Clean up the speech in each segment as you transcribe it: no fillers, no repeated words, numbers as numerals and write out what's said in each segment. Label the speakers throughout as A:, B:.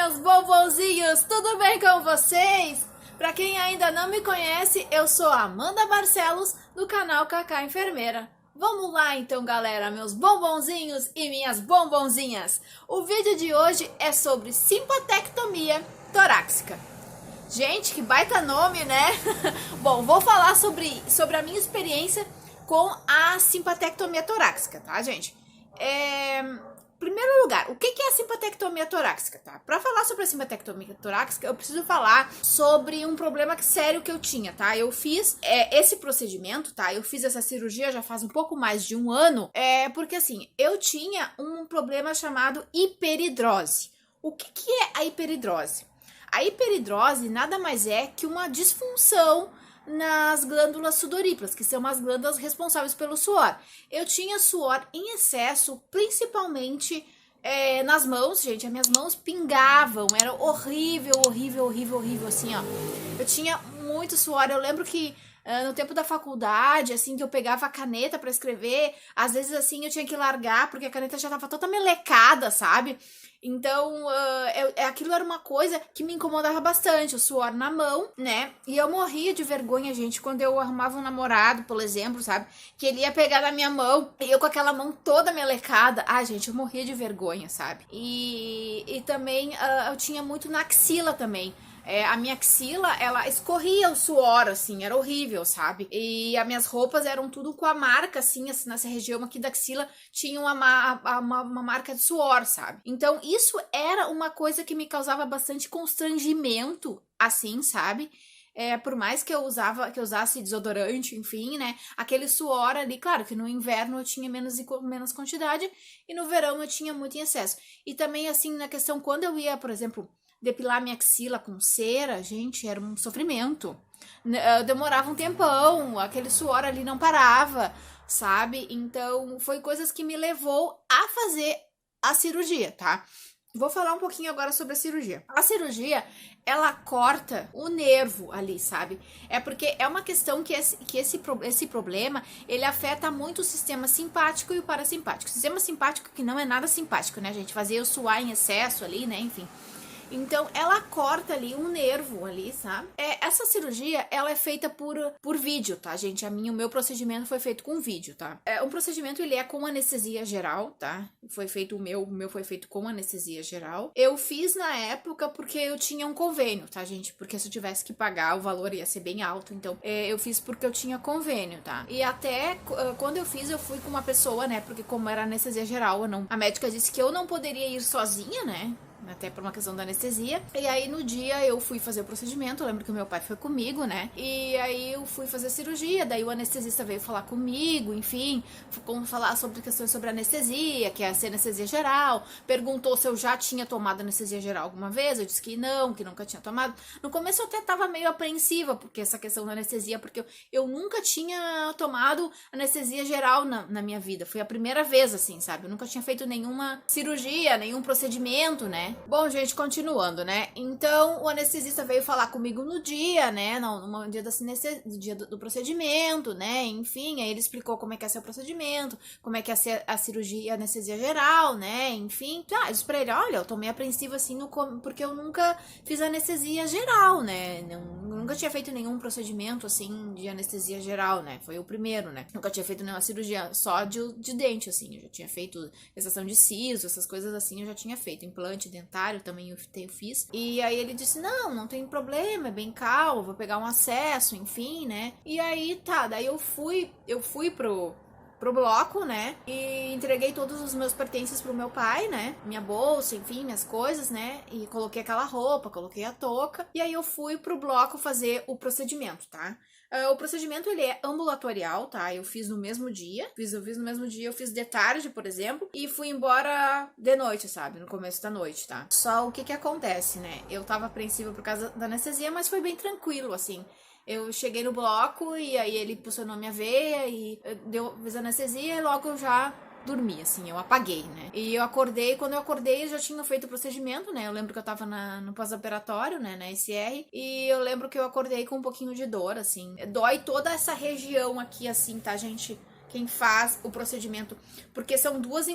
A: meus bombonzinhos, tudo bem com vocês? Pra quem ainda não me conhece, eu sou a Amanda Barcelos, do canal Cacá Enfermeira. Vamos lá então, galera, meus bombonzinhos e minhas bombonzinhas. O vídeo de hoje é sobre simpatectomia torácica. Gente, que baita nome, né? Bom, vou falar sobre a minha experiência com a simpatectomia torácica, tá, gente? Primeiro lugar, o que é a simpatectomia torácica, tá? Pra falar sobre a simpatectomia torácica, eu preciso falar sobre um problema sério que eu tinha, tá? Eu fiz esse procedimento, tá? Eu fiz essa cirurgia já faz um pouco mais de um ano, porque assim, eu tinha um problema chamado hiperidrose. O que é a hiperidrose? A hiperidrose nada mais é que uma disfunção nas glândulas sudoríparas, que são as glândulas responsáveis pelo suor. Eu tinha suor em excesso, principalmente nas mãos, gente. As minhas mãos pingavam, era horrível, horrível, horrível, horrível, assim, ó. Eu tinha muito suor. Eu lembro que no tempo da faculdade, assim, que eu pegava a caneta pra escrever, às vezes, assim, eu tinha que largar, porque a caneta já tava toda melecada, sabe? Então, aquilo era uma coisa que me incomodava bastante, o suor na mão, né? E eu morria de vergonha, gente, quando eu arrumava um namorado, por exemplo, sabe? Que ele ia pegar na minha mão, e eu com aquela mão toda melecada. Ai, gente, eu morria de vergonha, sabe? E também eu tinha muito na axila também. A minha axila, ela escorria o suor, assim, era horrível, sabe? E as minhas roupas eram tudo com a marca, assim nessa região aqui da axila tinha uma marca de suor, sabe? Então, isso era uma coisa que me causava bastante constrangimento, assim, sabe? Por mais que eu usasse desodorante, enfim, né? Aquele suor ali, claro que no inverno eu tinha menos quantidade e no verão eu tinha muito em excesso. E também, assim, na questão, quando eu ia, por exemplo, depilar minha axila com cera, gente, era um sofrimento. Demorava um tempão, aquele suor ali não parava, sabe? Então, foi coisas que me levou a fazer a cirurgia, tá? Vou falar um pouquinho agora sobre a cirurgia. A cirurgia, ela corta o nervo ali, sabe? Porque é uma questão que esse problema, ele afeta muito o sistema simpático e o parasimpático. O sistema simpático que não é nada simpático, né, gente? Fazer o suar em excesso ali, né, enfim. Então, ela corta ali um nervo ali, sabe? Essa cirurgia, ela é feita por vídeo, tá, gente? O meu procedimento foi feito com vídeo, tá? Um procedimento, ele é com anestesia geral, tá? O meu foi feito com anestesia geral. Eu fiz na época porque eu tinha um convênio, tá, gente? Porque se eu tivesse que pagar, o valor ia ser bem alto. Então, eu fiz porque eu tinha convênio, tá? E até quando eu fiz, eu fui com uma pessoa, né? Porque como era anestesia geral, a médica disse que eu não poderia ir sozinha, né? Até por uma questão da anestesia. E aí no dia eu fui fazer o procedimento. Eu lembro que o meu pai foi comigo, né? E aí eu fui fazer a cirurgia. Daí o anestesista veio falar comigo, enfim, falar sobre questões sobre anestesia, que é a anestesia geral. Perguntou se eu já tinha tomado anestesia geral alguma vez. Eu disse que não, que nunca tinha tomado. No começo eu até tava meio apreensiva porque essa questão da anestesia, porque eu nunca tinha tomado anestesia geral na minha vida. Foi a primeira vez, assim, sabe? Eu nunca tinha feito nenhuma cirurgia, nenhum procedimento, né? Bom, gente, continuando, né? Então, o anestesista veio falar comigo no dia, né? No dia do procedimento, né? Enfim, aí ele explicou como é que ia ser o procedimento, como é que ia ser a cirurgia, a anestesia geral, né? Enfim, eu disse pra ele, olha, eu tô meio apreensiva assim, porque eu nunca fiz anestesia geral, né? Nunca tinha feito nenhum procedimento, assim, de anestesia geral, né? Foi o primeiro, né? Nunca tinha feito nenhuma cirurgia só de dente, assim. Eu já tinha feito extração de siso, essas coisas assim, eu já tinha feito. Implante dentário também eu fiz. E aí ele disse, não tem problema, é bem calmo, vou pegar um acesso, enfim, né? E aí, tá, daí eu fui pro bloco, né, e entreguei todos os meus pertences pro meu pai, né, minha bolsa, enfim, minhas coisas, né, e coloquei aquela roupa, coloquei a touca, e aí eu fui pro bloco fazer o procedimento, tá? O procedimento, ele é ambulatorial, tá? Eu fiz no mesmo dia, eu fiz de tarde, por exemplo, e fui embora de noite, sabe? No começo da noite, tá? Só o que acontece, né? Eu tava apreensiva por causa da anestesia, mas foi bem tranquilo, assim. Eu cheguei no bloco e aí ele posicionou minha veia e fez anestesia e logo eu já dormi, assim, eu apaguei, né? E eu acordei, quando eu acordei, eu já tinha feito o procedimento, né? Eu lembro que eu tava no pós-operatório, né, na SR, e eu lembro que eu acordei com um pouquinho de dor, assim. Dói toda essa região aqui, assim, tá, gente? quem faz o procedimento, porque são duas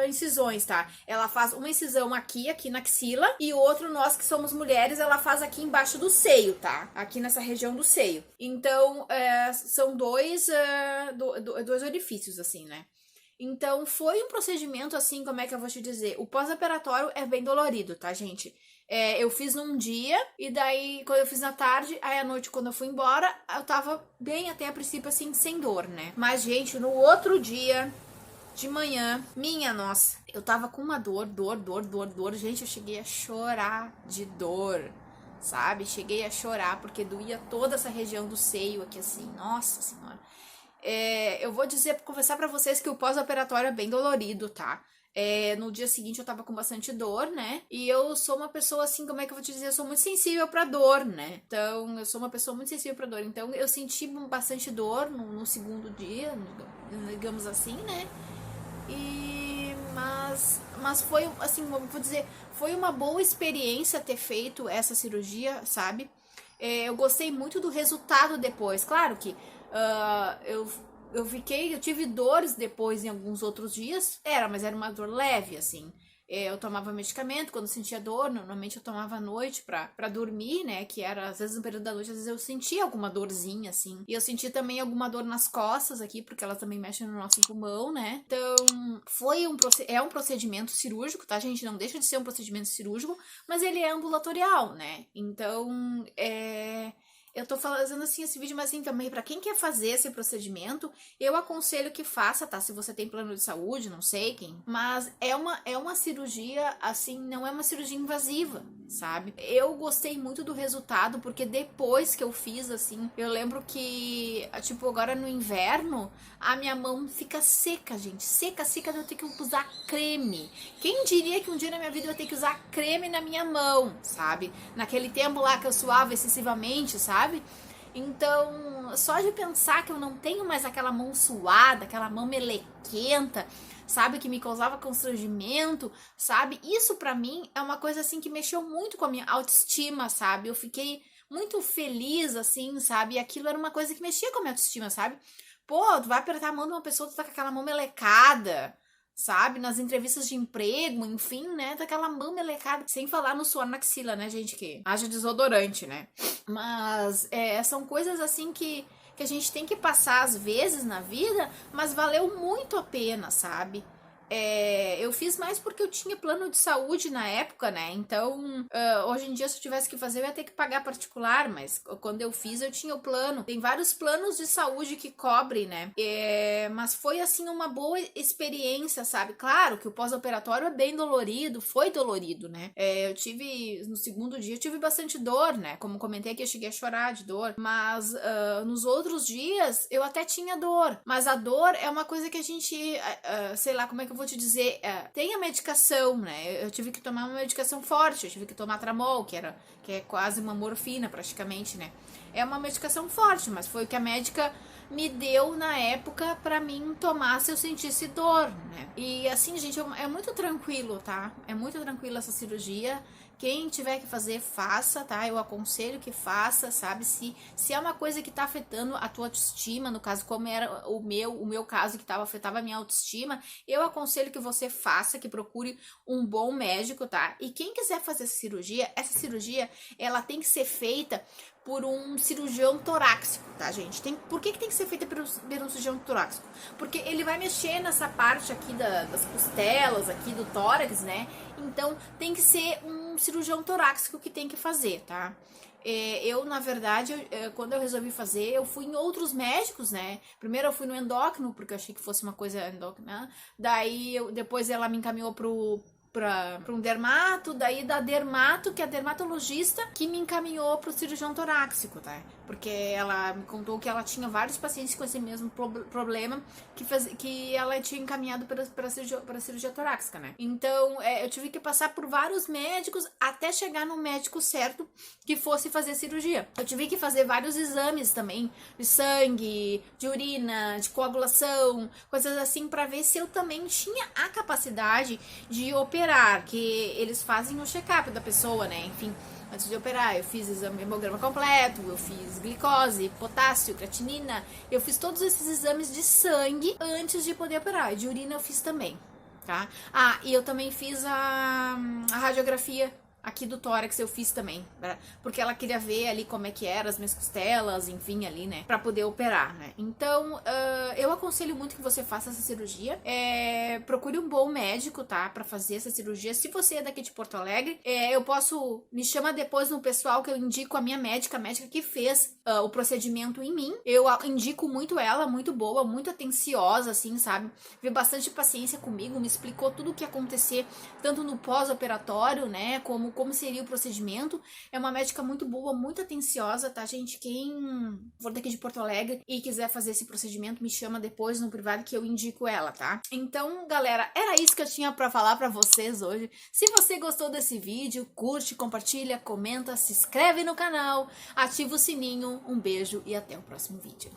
A: incisões, tá? Ela faz uma incisão aqui na axila, e outro, nós que somos mulheres, ela faz aqui embaixo do seio, tá? Aqui nessa região do seio. Então, são dois orifícios, assim, né? Então, foi um procedimento, assim, como é que eu vou te dizer? O pós-operatório é bem dolorido, tá, gente? Eu fiz num dia, e daí, quando eu fiz na tarde, aí à noite, quando eu fui embora, eu tava bem, até a princípio, assim, sem dor, né? Mas, gente, no outro dia, de manhã, minha nossa, eu tava com uma dor. Gente, eu cheguei a chorar de dor, sabe? Cheguei a chorar, porque doía toda essa região do seio aqui, assim, nossa senhora. Eu vou conversar pra vocês que o pós-operatório é bem dolorido, tá? No dia seguinte eu tava com bastante dor, né? E eu sou uma pessoa assim, como é que eu vou te dizer? Eu sou muito sensível pra dor, né? Então, eu sou uma pessoa muito sensível pra dor. Então, eu senti bastante dor no segundo dia, digamos assim, né? Mas foi, assim, vou dizer, foi uma boa experiência ter feito essa cirurgia, sabe? Eu gostei muito do resultado depois. Claro que eu tive dores depois em alguns outros dias, mas era uma dor leve, assim. Eu tomava medicamento quando sentia dor, normalmente eu tomava à noite pra dormir, né, que era, às vezes no período da noite, às vezes eu sentia alguma dorzinha, assim. E eu senti também alguma dor nas costas aqui, porque elas também mexem no nosso pulmão, né. Então, é um procedimento cirúrgico, tá, gente? Não deixa de ser um procedimento cirúrgico, mas ele é ambulatorial, né. Então, eu tô fazendo assim esse vídeo, mas assim também, pra quem quer fazer esse procedimento, eu aconselho que faça, tá? Se você tem plano de saúde, não sei quem. Mas é uma cirurgia, assim, não é uma cirurgia invasiva, sabe? Eu gostei muito do resultado, porque depois que eu fiz, assim, eu lembro que, tipo, agora no inverno, a minha mão fica seca, gente. Seca de eu ter que usar creme. Quem diria que um dia na minha vida eu ia ter que usar creme na minha mão, sabe? Naquele tempo lá que eu suava excessivamente, sabe? Então, só de pensar que eu não tenho mais aquela mão suada, aquela mão melequenta, sabe, que me causava constrangimento, sabe? Isso pra mim é uma coisa assim que mexeu muito com a minha autoestima, sabe? Eu fiquei muito feliz, assim, sabe? E aquilo era uma coisa que mexia com a minha autoestima, sabe? Pô, tu vai apertar a mão de uma pessoa, tu tá com aquela mão melecada, sabe? Nas entrevistas de emprego, enfim, né? Daquela mão melecada. Sem falar no suor na axila, né, gente? Que haja desodorante, né? Mas são coisas assim que a gente tem que passar às vezes na vida, mas valeu muito a pena, sabe? Eu fiz mais porque eu tinha plano de saúde na época, né? Então, hoje em dia, se eu tivesse que fazer, eu ia ter que pagar particular, mas quando eu fiz, eu tinha o plano. Tem vários planos de saúde que cobrem, né? Mas foi, assim, uma boa experiência, sabe? Claro que o pós-operatório é bem dolorido, foi dolorido, né? No segundo dia, eu tive bastante dor, né? Como comentei aqui, eu cheguei a chorar de dor, mas nos outros dias, eu até tinha dor. Mas a dor é uma coisa que a gente, sei lá, como é que eu vou te dizer, tem a medicação, né? Eu tive que tomar uma medicação forte, eu tive que tomar Tramol, que é quase uma morfina, praticamente, né? É uma medicação forte, mas foi o que a médica me deu na época pra mim tomar se eu sentisse dor, né? E assim, gente, é muito tranquilo, tá? É muito tranquilo essa cirurgia. Quem tiver que fazer, faça, tá? Eu aconselho que faça, sabe? Se é uma coisa que tá afetando a tua autoestima, no caso, como era o meu caso, que afetava a minha autoestima, eu aconselho que você faça, que procure um bom médico, tá? E quem quiser fazer essa cirurgia, ela tem que ser feita por um cirurgião torácico, tá, gente? Por que tem que ser feita por um cirurgião torácico? Porque ele vai mexer nessa parte aqui das costelas, aqui do tórax, né? Então, tem que ser um cirurgião torácico que tem que fazer, tá? Na verdade, quando eu resolvi fazer, eu fui em outros médicos, né? Primeiro eu fui no endócrino, porque eu achei que fosse uma coisa endócrina. Daí, depois ela me encaminhou pra um dermato, daí da dermato, que é a dermatologista, que me encaminhou pro cirurgião torácico, tá? Porque ela me contou que ela tinha vários pacientes com esse mesmo problema, que ela tinha encaminhado pra cirurgia torácica, né? Então, eu tive que passar por vários médicos até chegar no médico certo que fosse fazer cirurgia. Eu tive que fazer vários exames também, de sangue, de urina, de coagulação, coisas assim, pra ver se eu também tinha a capacidade de operar, operar, que eles fazem o check-up da pessoa, né? Enfim, antes de operar, eu fiz exame hemograma completo, eu fiz glicose, potássio, creatinina, eu fiz todos esses exames de sangue antes de poder operar. De urina eu fiz também, tá? Ah, e eu também fiz a radiografia aqui do tórax, eu fiz também, porque ela queria ver ali como é que eram as minhas costelas, enfim, ali, né, pra poder operar, né. Então, eu aconselho muito que você faça essa cirurgia, procure um bom médico, tá, pra fazer essa cirurgia. Se você é daqui de Porto Alegre, me chama depois no pessoal que eu indico a minha médica, a médica que fez o procedimento em mim. Eu indico muito ela, muito boa, muito atenciosa, assim, sabe, teve bastante paciência comigo, me explicou tudo o que ia acontecer, tanto no pós-operatório, né, como seria o procedimento. É uma médica muito boa, muito atenciosa, tá, gente? Quem for daqui de Porto Alegre e quiser fazer esse procedimento, me chama depois no privado que eu indico ela, tá? Então, galera, era isso que eu tinha pra falar pra vocês hoje. Se você gostou desse vídeo, curte, compartilha, comenta, se inscreve no canal, ativa o sininho. Um beijo e até o próximo vídeo.